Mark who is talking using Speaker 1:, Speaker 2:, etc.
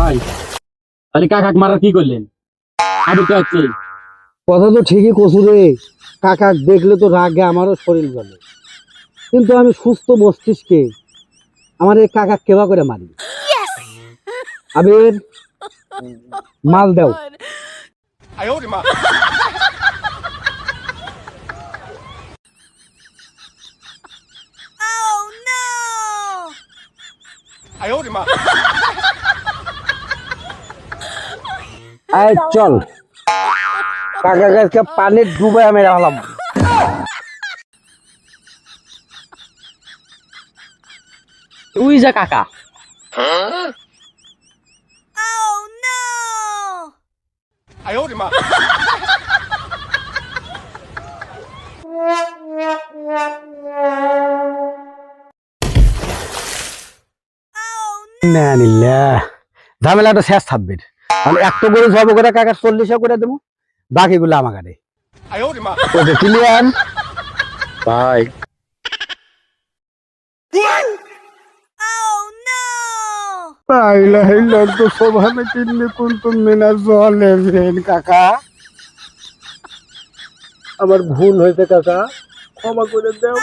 Speaker 1: ভাই তাহলে কাকাক মারার কি করলেন? আবু কে আছে?
Speaker 2: কথা তো ঠিকই কছু রে, কাকাক দেখলে তো রাগে আমারও শরীর জ্বলে, কিন্তু আমি সুস্থ মস্তিষ্কে আমার এই কাকাক কেবা করে মারি। আবির, মাল দাও। আয় চল, কাকা গাছকে পানির ডুবে আমি রাখলাম।
Speaker 1: ওই যা কাকা।
Speaker 2: ঝামেলাটা শেষ থাকবে। আমি একটা করে জব করে কাকা 40 করে দেবো, বাকিগুলো আমার কাছে। ওকে ক্লিয়ার
Speaker 1: ভাই
Speaker 2: কাকা আমার ভুল হয়েছে, কাকা ক্ষমা করে দাও।